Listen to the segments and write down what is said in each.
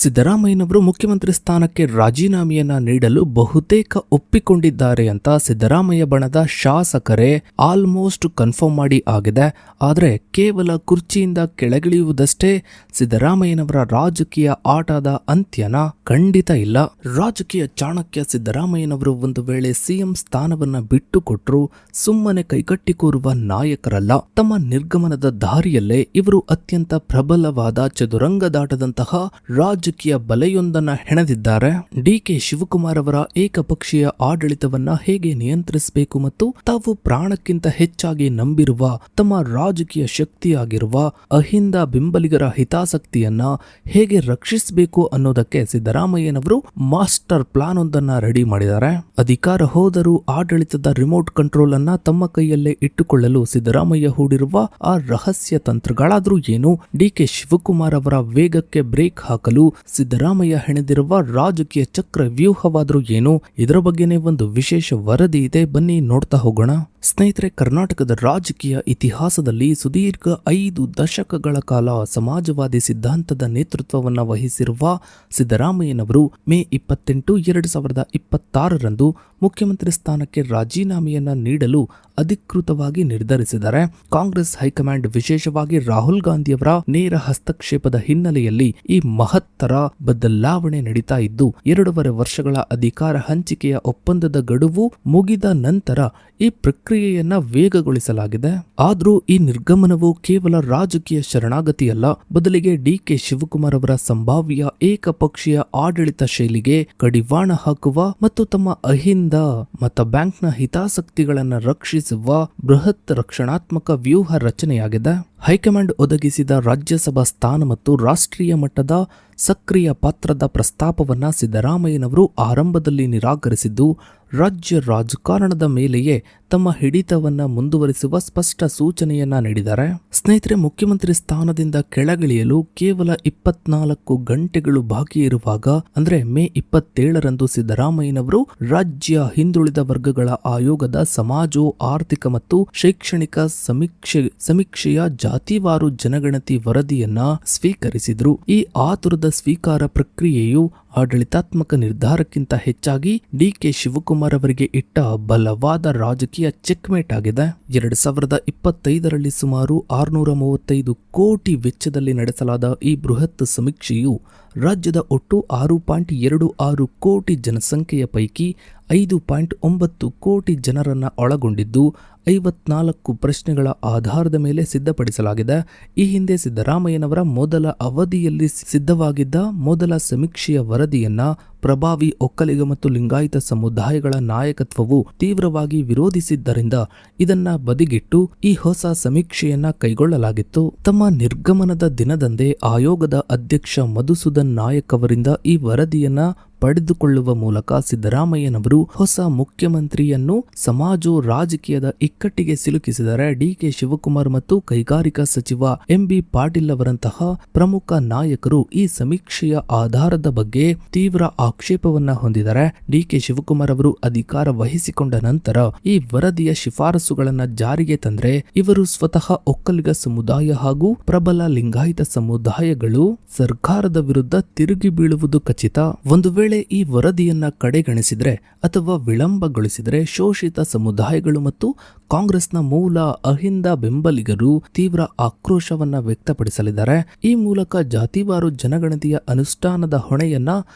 ಸಿದ್ದರಾಮಯ್ಯನವರು ಮುಖ್ಯಮಂತ್ರಿ ಸ್ಥಾನಕ್ಕೆ ರಾಜೀನಾಮೆಯನ್ನ ನೀಡಲು ಬಹುತೇಕ ಒಪ್ಪಿಕೊಂಡಿದ್ದಾರೆ ಅಂತ ಸಿದ್ದರಾಮಯ್ಯ ಬಣದ ಶಾಸಕರೇ ಆಲ್ಮೋಸ್ಟ್ ಕನ್ಫರ್ಮ್ ಮಾಡಿ ಆಗಿದೆ. ಆದರೆ ಕೇವಲ ಕುರ್ಚಿಯಿಂದ ಕೆಳಗಿಳಿಯುವುದಷ್ಟೇ ಸಿದ್ದರಾಮಯ್ಯನವರ ರಾಜಕೀಯ ಆಟದ ಅಂತ್ಯನ ಖಂಡಿತ ಇಲ್ಲ. ರಾಜಕೀಯ ಚಾಣಕ್ಯ ಸಿದ್ದರಾಮಯ್ಯನವರು ಒಂದು ವೇಳೆ ಸಿಎಂ ಸ್ಥಾನವನ್ನ ಬಿಟ್ಟು ಕೊಟ್ಟರು ಸುಮ್ಮನೆ ಕೈಕಟ್ಟಿ ಕೂರುವ ನಾಯಕರಲ್ಲ. ತಮ್ಮ ನಿರ್ಗಮನದ ದಾರಿಯಲ್ಲೇ ಇವರು ಅತ್ಯಂತ ಪ್ರಬಲವಾದ ಚದುರಂಗದಾಟದಂತಹ ರಾಜಕೀಯ ಬಲೆಯೊಂದನ್ನ ಹೆಣೆದಿದ್ದಾರೆ. ಡಿಕೆ ಶಿವಕುಮಾರ್ ಅವರ ಏಕಪಕ್ಷೀಯ ಆಡಳಿತವನ್ನ ಹೇಗೆ ನಿಯಂತ್ರಿಸಬೇಕು ಮತ್ತು ತಾವು ಪ್ರಾಣಕ್ಕಿಂತ ಹೆಚ್ಚಾಗಿ ನಂಬಿರುವ ತಮ್ಮ ರಾಜಕೀಯ ಶಕ್ತಿಯಾಗಿರುವ ಅಹಿಂದ ಬೆಂಬಲಿಗರ ಹಿತಾಸಕ್ತಿಯನ್ನ ಹೇಗೆ ರಕ್ಷಿಸಬೇಕು ಅನ್ನೋದಕ್ಕೆ ಸಿದ್ದರಾಮಯ್ಯನವರು ಮಾಸ್ಟರ್ ಪ್ಲಾನ್ ಒಂದನ್ನ ರೆಡಿ ಮಾಡಿದ್ದಾರೆ. ಅಧಿಕಾರ ಹೋದರೂ ಆಡಳಿತದ ರಿಮೋಟ್ ಕಂಟ್ರೋಲ್ ಅನ್ನ ತಮ್ಮ ಕೈಯಲ್ಲೇ ಇಟ್ಟುಕೊಳ್ಳಲು ಸಿದ್ದರಾಮಯ್ಯ ಹೂಡಿರುವ ಆ ರಹಸ್ಯ ತಂತ್ರಗಳಾದ್ರೂ ಏನು, ಡಿಕೆ ಶಿವಕುಮಾರ್ ಅವರ ವೇಗಕ್ಕೆ ಬ್ರೇಕ್ ಹಾಕಲು ಸಿದ್ದರಾಮಯ್ಯ ಹೆಣೆದಿರುವ ರಾಜಕೀಯ ಚಕ್ರ ವ್ಯೂಹವಾದ್ರೂ ಏನು, ಇದರ ಬಗ್ಗೆನೇ ಒಂದು ವಿಶೇಷ ವರದಿ ಇದೆ, ಬನ್ನಿ ನೋಡ್ತಾ ಹೋಗೋಣ. ಸ್ನೇಹಿತರೆ, ಕರ್ನಾಟಕದ ರಾಜಕೀಯ ಇತಿಹಾಸದಲ್ಲಿ ಸುದೀರ್ಘ 5 ದಶಕಗಳ ಕಾಲ ಸಮಾಜವಾದಿ ಸಿದ್ಧಾಂತದ ನೇತೃತ್ವವನ್ನು ವಹಿಸಿರುವ ಸಿದ್ದರಾಮಯ್ಯನವರು ಮೇ 28, 2026ರಂದು ಮುಖ್ಯಮಂತ್ರಿ ಸ್ಥಾನಕ್ಕೆ ರಾಜೀನಾಮೆಯನ್ನ ನೀಡಲು ಅಧಿಕೃತವಾಗಿ ನಿರ್ಧರಿಸಿದ್ದಾರೆ. ಕಾಂಗ್ರೆಸ್ ಹೈಕಮಾಂಡ್ ವಿಶೇಷವಾಗಿ ರಾಹುಲ್ ಗಾಂಧಿಯವರ ನೇರ ಹಸ್ತಕ್ಷೇಪದ ಹಿನ್ನೆಲೆಯಲ್ಲಿ ಈ ಮಹತ್ತರ ಬದಲಾವಣೆ ನಡೀತಾ ಇದ್ದು 2.5 ವರ್ಷಗಳ ಅಧಿಕಾರ ಹಂಚಿಕೆಯ ಒಪ್ಪಂದದ ಗಡುವು ಮುಗಿದ ನಂತರ ಈ ಪ್ರಕ್ರಿಯೆಯನ್ನ ವೇಗಗೊಳಿಸಲಾಗಿದೆ. ಆದ್ರೂ ಈ ನಿರ್ಗಮನವು ಕೇವಲ ರಾಜಕೀಯ ಶರಣಾಗತಿಯಲ್ಲ, ಬದಲಿಗೆ ಡಿಕೆ ಶಿವಕುಮಾರ್ ಅವರ ಸಂಭಾವ್ಯ ಏಕಪಕ್ಷೀಯ ಆಡಳಿತ ಶೈಲಿಗೆ ಕಡಿವಾಣ ಹಾಕುವ ಮತ್ತು ತಮ್ಮ ಅಹಿಂದ ಮತ ಬ್ಯಾಂಕ್ನ ಹಿತಾಸಕ್ತಿಗಳನ್ನು ರಕ್ಷಿಸುವ ಬೃಹತ್ ರಕ್ಷಣಾತ್ಮಕ ವ್ಯೂಹ ರಚನೆಯಾಗಿದೆ. ಹೈಕಮಾಂಡ್ ಒದಗಿಸಿದ ರಾಜ್ಯಸಭಾ ಸ್ಥಾನ ಮತ್ತು ರಾಷ್ಟ್ರೀಯ ಮಟ್ಟದ ಸಕ್ರಿಯ ಪಾತ್ರದ ಪ್ರಸ್ತಾಪವನ್ನ ಸಿದ್ದರಾಮಯ್ಯನವರು ಆರಂಭದಲ್ಲಿ ನಿರಾಕರಿಸಿದ್ದು ರಾಜ್ಯ ರಾಜಕಾರಣದ ಮೇಲೆಯೇ ತಮ್ಮ ಹಿಡಿತವನ್ನ ಮುಂದುವರಿಸುವ ಸ್ಪಷ್ಟ ಸೂಚನೆಯನ್ನ ನೀಡಿದ್ದಾರೆ. ಸ್ನೇಹಿತರೆ, ಮುಖ್ಯಮಂತ್ರಿ ಸ್ಥಾನದಿಂದ ಕೆಳಗಿಳಿಯಲು ಕೇವಲ 24 ಗಂಟೆಗಳು ಬಾಕಿ ಇರುವಾಗ ಅಂದ್ರೆ ಮೇ 27ರಂದು ಸಿದ್ದರಾಮಯ್ಯನವರು ರಾಜ್ಯ ಹಿಂದುಳಿದ ವರ್ಗಗಳ ಆಯೋಗದ ಸಮಾಜೋ ಆರ್ಥಿಕ ಮತ್ತು ಶೈಕ್ಷಣಿಕ ಸಮೀಕ್ಷೆಯ ಜಾತಿವಾರು ಜನಗಣತಿ ವರದಿಯನ್ನ ಸ್ವೀಕರಿಸಿದ್ರು. ಈ ಆತುರದ ಸ್ವೀಕಾರ ಪ್ರಕ್ರಿಯೆಯು ಆಡಳಿತಾತ್ಮಕ ನಿರ್ಧಾರಕ್ಕಿಂತ ಹೆಚ್ಚಾಗಿ ಡಿಕೆ ಶಿವಕುಮಾರ್ ಅವರಿಗೆ ಇಟ್ಟ ಬಲವಾದ ರಾಜಕೀಯ ಚೆಕ್ಮೇಟ್ ಆಗಿದೆ. 2025ರಲ್ಲಿ ಸುಮಾರು 635 ಕೋಟಿ ವೆಚ್ಚದಲ್ಲಿ ನಡೆಸಲಾದ ಈ ಬೃಹತ್ ಸಮೀಕ್ಷೆಯು ರಾಜ್ಯದ ಒಟ್ಟು 6.26 ಕೋಟಿ ಜನಸಂಖ್ಯೆಯ ಪೈಕಿ 5.9 ಕೋಟಿ ಜನರನ್ನ ಒಳಗೊಂಡಿದ್ದು 54 ಪ್ರಶ್ನೆಗಳ ಆಧಾರದ ಮೇಲೆ ಸಿದ್ಧಪಡಿಸಲಾಗಿದೆ. ಈ ಹಿಂದೆ ಸಿದ್ದರಾಮಯ್ಯನವರ ಮೊದಲ ಅವಧಿಯಲ್ಲಿ ಸಿದ್ಧವಾಗಿದ್ದ ಮೊದಲ ಸಮೀಕ್ಷೆಯ ವರದಿಯನ್ನ ಪ್ರಭಾವಿ ಒಕ್ಕಲಿಗ ಮತ್ತು ಲಿಂಗಾಯತ ಸಮುದಾಯಗಳ ನಾಯಕತ್ವವು ತೀವ್ರವಾಗಿ ವಿರೋಧಿಸಿದ್ದರಿಂದ ಇದನ್ನ ಬದಿಗಿಟ್ಟು ಈ ಹೊಸ ಸಮೀಕ್ಷೆಯನ್ನ ಕೈಗೊಳ್ಳಲಾಗಿತ್ತು. ತಮ್ಮ ನಿರ್ಗಮನದ ದಿನದಂದೇ ಆಯೋಗದ ಅಧ್ಯಕ್ಷ ಮಧುಸೂದನ್ ನಾಯಕ್ ಅವರಿಂದ ಈ ವರದಿಯನ್ನ ಪಡೆದುಕೊಳ್ಳುವ ಮೂಲಕ ಸಿದ್ದರಾಮಯ್ಯನವರು ಹೊಸ ಮುಖ್ಯಮಂತ್ರಿಯನ್ನು ಸಮಾಜೋ ರಾಜಕೀಯದ ಇಕ್ಕಟ್ಟಿಗೆ ಸಿಲುಕಿಸಿದರೆ ಡಿಕೆ ಶಿವಕುಮಾರ್ ಮತ್ತು ಕೈಗಾರಿಕಾ ಸಚಿವ ಎಂಬಿ ಪಾಟೀಲ್ ಅವರಂತಹ ಪ್ರಮುಖ ನಾಯಕರು ಈ ಸಮೀಕ್ಷೆಯ ಆಧಾರದ ಬಗ್ಗೆ ತೀವ್ರ ಆಕ್ಷೇಪವನ್ನ ಹೊಂದಿದ್ದಾರೆ. ಡಿಕೆ ಶಿವಕುಮಾರ್ ಅವರು ಅಧಿಕಾರ ವಹಿಸಿಕೊಂಡ ನಂತರ ಈ ವರದಿಯ ಶಿಫಾರಸುಗಳನ್ನ ಜಾರಿಗೆ ತಂದ್ರೆ ಇವರು ಸ್ವತಃ ಒಕ್ಕಲಿಗ ಸಮುದಾಯ ಹಾಗೂ ಪ್ರಬಲ ಲಿಂಗಾಯತ ಸಮುದಾಯಗಳು ಸರ್ಕಾರದ ವಿರುದ್ಧ ತಿರುಗಿ ಬೀಳುವುದು ಖಚಿತ. ಒಂದು ವೇಳೆ ಈ ವರದಿಯನ್ನ ಕಡೆಗಣಿಸಿದ್ರೆ ಅಥವಾ ವಿಳಂಬಗೊಳಿಸಿದರೆ ಶೋಷಿತ ಸಮುದಾಯಗಳು ಮತ್ತು ಕಾಂಗ್ರೆಸ್ನ ಮೂಲ ಅಹಿಂದ ಬೆಂಬಲಿಗರು ತೀವ್ರ ಆಕ್ರೋಶವನ್ನ ವ್ಯಕ್ತಪಡಿಸಲಿದ್ದಾರೆ. ಈ ಮೂಲಕ ಜಾತಿವಾರು ಜನಗಣತಿಯ ಅನುಷ್ಠಾನದ ಹೊಣೆಯನ್ನ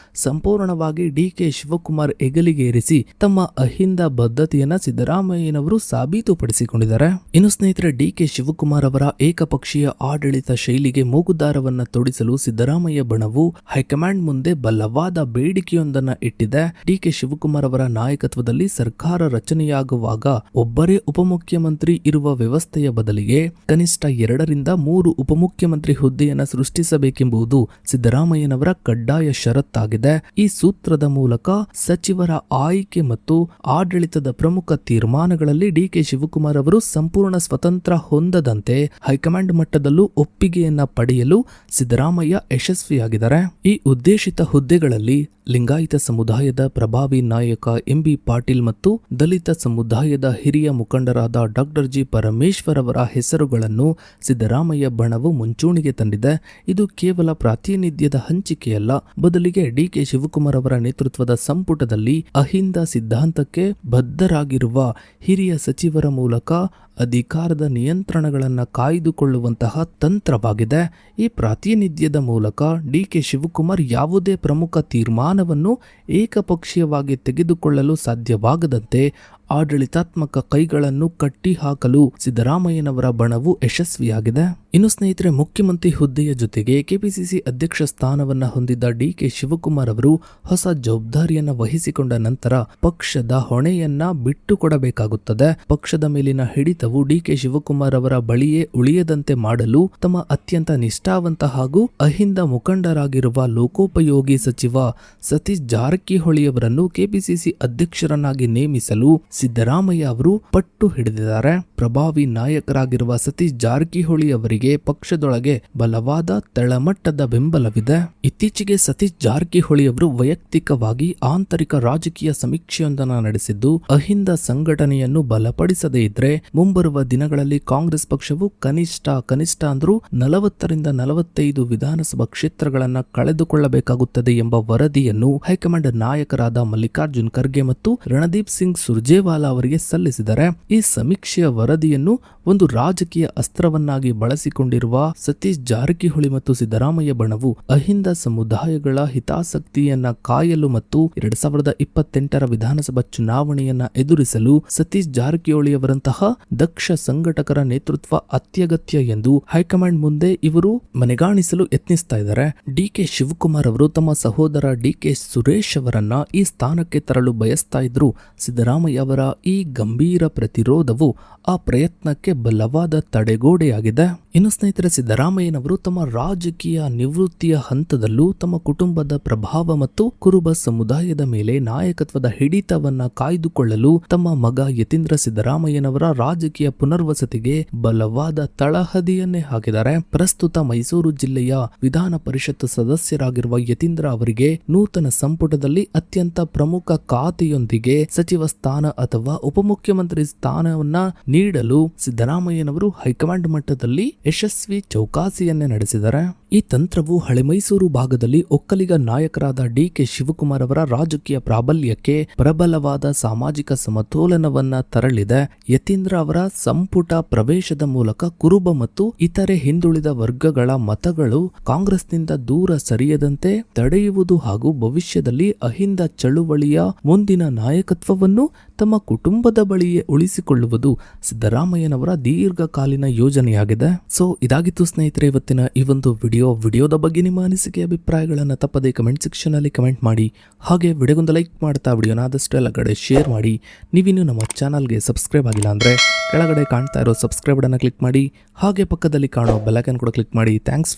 ಸಂಪೂರ್ಣವಾಗಿ ಡಿಕೆ ಶಿವಕುಮಾರ್ ಹೆಗಲಿಗೆ ಏರಿಸಿ ತಮ್ಮ ಅಹಿಂದ ಬದ್ಧತೆಯನ್ನ ಸಿದ್ದರಾಮಯ್ಯನವರು ಸಾಬೀತುಪಡಿಸಿಕೊಂಡಿದ್ದಾರೆ. ಇನ್ನು ಸ್ನೇಹಿತರೆ, ಡಿಕೆ ಶಿವಕುಮಾರ್ ಅವರ ಏಕಪಕ್ಷೀಯ ಆಡಳಿತ ಶೈಲಿಗೆ ಮೂಗುದಾರವನ್ನ ತೊಡಿಸಲು ಸಿದ್ದರಾಮಯ್ಯ ಬಣವು ಹೈಕಮಾಂಡ್ ಮುಂದೆ ಬಲವಾದ ಬೇಡಿಕೆಯೊಂದನ್ನ ಇಟ್ಟಿದೆ. ಡಿಕೆ ಶಿವಕುಮಾರ್ ಅವರ ನಾಯಕತ್ವದಲ್ಲಿ ಸರ್ಕಾರ ರಚನೆಯಾಗುವಾಗ ಒಬ್ಬರೇ ಉಪಮುಖ್ಯಮಂತ್ರಿ ಇರುವ ವ್ಯವಸ್ಥೆಯ ಬದಲಿಗೆ ಕನಿಷ್ಠ 2 ರಿಂದ 3 ಉಪಮುಖ್ಯಮಂತ್ರಿ ಹುದ್ದೆಯನ್ನು ಸೃಷ್ಟಿಸಬೇಕೆಂಬುದು ಸಿದ್ದರಾಮಯ್ಯನವರ ಕಡ್ಡಾಯ ಷರತ್ತಾಗಿದೆ. ಈ ಸೂತ್ರದ ಮೂಲಕ ಸಚಿವರ ಆಯ್ಕೆ ಮತ್ತು ಆಡಳಿತದ ಪ್ರಮುಖ ತೀರ್ಮಾನಗಳಲ್ಲಿ ಡಿಕೆ ಶಿವಕುಮಾರ್ ಅವರು ಸಂಪೂರ್ಣ ಸ್ವತಂತ್ರ ಹೊಂದದಂತೆ ಹೈಕಮಾಂಡ್ ಮಟ್ಟದಲ್ಲೂ ಒಪ್ಪಿಗೆಯನ್ನ ಪಡೆಯಲು ಸಿದ್ದರಾಮಯ್ಯ ಯಶಸ್ವಿಯಾಗಿದ್ದಾರೆ. ಈ ಉದ್ದೇಶಿತ ಹುದ್ದೆಗಳಲ್ಲಿ ಲಿಂಗಾಯತ ಸಮುದಾಯದ ಪ್ರಭಾವಿ ನಾಯಕ ಎಂಬಿ ಪಾಟೀಲ್ ಮತ್ತು ದಲಿತ ಸಮುದಾಯದ ಹಿರಿಯ ಮುಖಂಡರಾದ ಡಾಕ್ಟರ್ ಜಿ ಪರಮೇಶ್ವರ್ ಅವರ ಹೆಸರುಗಳನ್ನು ಸಿದ್ದರಾಮಯ್ಯ ಬಣವು ಮುಂಚೂಣಿಗೆ ತಂದಿದೆ. ಇದು ಕೇವಲ ಪ್ರಾತಿನಿಧ್ಯದ ಹಂಚಿಕೆಯಲ್ಲ, ಬದಲಿಗೆ ಡಿಕೆ ಶಿವಕುಮಾರ್ ಅವರ ನೇತೃತ್ವದ ಸಂಪುಟದಲ್ಲಿ ಅಹಿಂದ ಸಿದ್ಧಾಂತಕ್ಕೆ ಬದ್ಧರಾಗಿರುವ ಹಿರಿಯ ಸಚಿವರ ಮೂಲಕ ಅಧಿಕಾರದ ನಿಯಂತ್ರಣಗಳನ್ನು ಕಾಯ್ದುಕೊಳ್ಳುವಂತಹ ತಂತ್ರವಾಗಿದೆ. ಈ ಪ್ರಾತಿನಿಧ್ಯದ ಮೂಲಕ ಡಿಕೆ ಶಿವಕುಮಾರ್ ಯಾವುದೇ ಪ್ರಮುಖ ತೀರ್ಮಾನವನ್ನು ಏಕಪಕ್ಷೀಯವಾಗಿ ತೆಗೆದುಕೊಳ್ಳಲು ಸಾಧ್ಯವಾಗದಂತೆ ಆಡಳಿತಾತ್ಮಕ ಕೈಗಳನ್ನು ಕಟ್ಟಿಹಾಕಲು ಸಿದ್ದರಾಮಯ್ಯನವರ ಬಣವು ಯಶಸ್ವಿಯಾಗಿದೆ. ಇನ್ನು ಸ್ನೇಹಿತರೆ, ಮುಖ್ಯಮಂತ್ರಿ ಹುದ್ದೆಯ ಜೊತೆಗೆ ಕೆಪಿಸಿಸಿ ಅಧ್ಯಕ್ಷ ಸ್ಥಾನವನ್ನ ಹೊಂದಿದ್ದ ಡಿಕೆ ಶಿವಕುಮಾರ್ ಅವರು ಹೊಸ ಜವಾಬ್ದಾರಿಯನ್ನ ವಹಿಸಿಕೊಂಡ ನಂತರ ಪಕ್ಷದ ಹೊಣೆಯನ್ನ ಬಿಟ್ಟುಕೊಡಬೇಕಾಗುತ್ತದೆ. ಪಕ್ಷದ ಮೇಲಿನ ಹಿಡಿತವು ಡಿಕೆ ಶಿವಕುಮಾರ್ ಅವರ ಬಳಿಯೇ ಉಳಿಯದಂತೆ ಮಾಡಲು ತಮ್ಮ ಅತ್ಯಂತ ನಿಷ್ಠಾವಂತ ಹಾಗೂ ಅಹಿಂದ ಮುಖಂಡರಾಗಿರುವ ಲೋಕೋಪಯೋಗಿ ಸಚಿವ ಸತೀಶ್ ಜಾರಕಿಹೊಳಿ ಅವರನ್ನು ಕೆಪಿಸಿಸಿ ಅಧ್ಯಕ್ಷರನ್ನಾಗಿ ನೇಮಿಸಲು ಸಿದ್ದರಾಮಯ್ಯ ಅವರು ಪಟ್ಟು ಹಿಡಿದಿದ್ದಾರೆ. ಪ್ರಭಾವಿ ನಾಯಕರಾಗಿರುವ ಸತೀಶ್ ಜಾರಕಿಹೊಳಿ ಅವರಿಗೆ ಪಕ್ಷದೊಳಗೆ ಬಲವಾದ ತಳಮಟ್ಟದ ಬೆಂಬಲವಿದೆ. ಇತ್ತೀಚೆಗೆ ಸತೀಶ್ ಜಾರಕಿಹೊಳಿ ಅವರು ವೈಯಕ್ತಿಕವಾಗಿ ಆಂತರಿಕ ರಾಜಕೀಯ ಸಮೀಕ್ಷೆಯೊಂದನ್ನು ನಡೆಸಿದ್ದು, ಅಹಿಂದ ಸಂಘಟನೆಯನ್ನು ಬಲಪಡಿಸದೇ ಇದ್ರೆ ಮುಂಬರುವ ದಿನಗಳಲ್ಲಿ ಕಾಂಗ್ರೆಸ್ ಪಕ್ಷವು ಕನಿಷ್ಠ ಅಂದ್ರೂ 40ರಿಂದ 45 ವಿಧಾನಸಭಾ ಕ್ಷೇತ್ರಗಳನ್ನ ಕಳೆದುಕೊಳ್ಳಬೇಕಾಗುತ್ತದೆ ಎಂಬ ವರದಿಯನ್ನು ಹೈಕಮಾಂಡ್ ನಾಯಕರಾದ ಮಲ್ಲಿಕಾರ್ಜುನ್ ಖರ್ಗೆ ಮತ್ತು ರಣದೀಪ್ ಸಿಂಗ್ ಸುರ್ಜೇವಾಲಾ ಅವರಿಗೆ ಸಲ್ಲಿಸಿದ್ದಾರೆ. ಈ ಸಮೀಕ್ಷೆಯ ವರದಿಯನ್ನು ಒಂದು ರಾಜಕೀಯ ಅಸ್ತ್ರವನ್ನಾಗಿ ಬಳಸಿಕೊಂಡಿರುವ ಸತೀಶ್ ಜಾರಕಿಹೊಳಿ ಮತ್ತು ಸಿದ್ದರಾಮಯ್ಯ ಬಣವು ಅಹಿಂದ ಸಮುದಾಯಗಳ ಹಿತಾಸಕ್ತಿಯನ್ನ ಕಾಯಲು ಮತ್ತು 2028ರ ವಿಧಾನಸಭಾ ಚುನಾವಣೆಯನ್ನ ಎದುರಿಸಲು ಸತೀಶ್ ಜಾರಕಿಹೊಳಿ ಅವರಂತಹ ದಕ್ಷ ಸಂಘಟಕರ ನೇತೃತ್ವ ಅತ್ಯಗತ್ಯ ಎಂದು ಹೈಕಮಾಂಡ್ ಮುಂದೆ ಇವರು ಮನೆಗಾಣಿಸಲು ಯತ್ನಿಸ್ತಾ ಇದ್ದಾರೆ. ಡಿಕೆ ಶಿವಕುಮಾರ್ ಅವರು ತಮ್ಮ ಸಹೋದರ ಡಿಕೆ ಸುರೇಶ್ ಅವರನ್ನ ಈ ಸ್ಥಾನಕ್ಕೆ ತರಲು ಬಯಸ್ತಾ ಇದ್ರು. ಸಿದ್ದರಾಮಯ್ಯ ಅವರ ಈ ಗಂಭೀರ ಪ್ರತಿರೋಧವು ಆ ಪ್ರಯತ್ನಕ್ಕೆ ಬಲವಾದ ತಡೆಗೋಡೆಯಾಗಿದೆ. ಇನ್ನು ಸ್ನೇಹಿತರೆ, ಸಿದ್ದರಾಮಯ್ಯನವರು ತಮ್ಮ ರಾಜಕೀಯ ನಿವೃತ್ತಿಯ ಹಂತದಲ್ಲೂ ತಮ್ಮ ಕುಟುಂಬದ ಪ್ರಭಾವ ಮತ್ತು ಕುರುಬ ಸಮುದಾಯದ ಮೇಲೆ ನಾಯಕತ್ವದ ಹಿಡಿತವನ್ನ ಕಾಯ್ದುಕೊಳ್ಳಲು ತಮ್ಮ ಮಗ ಯತೀಂದ್ರ ಸಿದ್ದರಾಮಯ್ಯನವರ ರಾಜಕೀಯ ಪುನರ್ವಸತಿಗೆ ಬಲವಾದ ತಳಹದಿಯನ್ನೇ ಹಾಕಿದ್ದಾರೆ. ಪ್ರಸ್ತುತ ಮೈಸೂರು ಜಿಲ್ಲೆಯ ವಿಧಾನ ಪರಿಷತ್ ಸದಸ್ಯರಾಗಿರುವ ಯತೀಂದ್ರ ಅವರಿಗೆ ನೂತನ ಸಂಪುಟದಲ್ಲಿ ಅತ್ಯಂತ ಪ್ರಮುಖ ಖಾತೆಯೊಂದಿಗೆ ಸಚಿವ ಸ್ಥಾನ ಅಥವಾ ಉಪಮುಖ್ಯಮಂತ್ರಿ ಸ್ಥಾನವನ್ನ ನೀಡಲು ಸಿದ್ದರಾಮಯ್ಯನವರು ಹೈಕಮಾಂಡ್ ಮಟ್ಟದಲ್ಲಿ ಯಶಸ್ವಿ ಚೌಕಾಸಿಯನ್ನೇ ನಡೆಸಿದ್ದಾರೆ. ಈ ತಂತ್ರವು ಹಳೆ ಮೈಸೂರು ಭಾಗದಲ್ಲಿ ಒಕ್ಕಲಿಗ ನಾಯಕರಾದ ಡಿಕೆ ಶಿವಕುಮಾರ್ ಅವರ ರಾಜಕೀಯ ಪ್ರಾಬಲ್ಯಕ್ಕೆ ಪ್ರಬಲವಾದ ಸಾಮಾಜಿಕ ಸಮತೋಲನವನ್ನ ತರಲಿದೆ. ಯತೀಂದ್ರ ಅವರ ಸಂಪುಟ ಪ್ರವೇಶದ ಮೂಲಕ ಕುರುಬ ಮತ್ತು ಇತರೆ ಹಿಂದುಳಿದ ವರ್ಗಗಳ ಮತಗಳು ಕಾಂಗ್ರೆಸ್ನಿಂದ ದೂರ ಸರಿಯದಂತೆ ತಡೆಯುವುದು ಹಾಗೂ ಭವಿಷ್ಯದಲ್ಲಿ ಅಹಿಂದ ಚಳುವಳಿಯ ಮುಂದಿನ ನಾಯಕತ್ವವನ್ನು ತಮ್ಮ ಕುಟುಂಬದ ಬಳಿಯೇ ಉಳಿಸಿಕೊಳ್ಳುವುದು ಸಿದ್ದರಾಮಯ್ಯನವರ ದೀರ್ಘಕಾಲೀನ ಯೋಜನೆಯಾಗಿದೆ. ಸೊ ಇದಾಗಿತ್ತು ಸ್ನೇಹಿತರೆ ಇವತ್ತಿನ ಈ ಒಂದು ವಿಡಿಯೋದ ಬಗ್ಗೆ ನಿಮ್ಮ ಅನಿಸಿಕೆ ಅಭಿಪ್ರಾಯಗಳನ್ನು ತಪ್ಪದೆ ಕಮೆಂಟ್ ಸೆಕ್ಷನ್ ಅಲ್ಲಿ ಕಮೆಂಟ್ ಮಾಡಿ. ಹಾಗೆ ವಿಡಿಯೋಗೊಂದು ಲೈಕ್ ಮಾಡ್ತಾ ವಿಡಿಯೋನ ಆದಷ್ಟು ಎಲ್ಲ ಕಡೆ ಶೇರ್ ಮಾಡಿ. ನೀವಿನ್ನು ನಮ್ಮ ಚಾನಲ್ಗೆ ಸಬ್ಸ್ಕ್ರೈಬ್ ಆಗಿಲ್ಲ ಅಂದ್ರೆ ಕೆಳಗಡೆ ಕಾಣ್ತಾ ಇರೋ ಸಬ್ಸ್ಕ್ರೈಬ್ ಬಟನ್ ಕ್ಲಿಕ್ ಮಾಡಿ. ಹಾಗೆ ಪಕ್ಕದಲ್ಲಿ ಕಾಣೋ ಬೆಲ್ ಐಕಾನ್ ಕೂಡ ಕ್ಲಿಕ್ ಮಾಡಿ. ಥ್ಯಾಂಕ್ಸ್.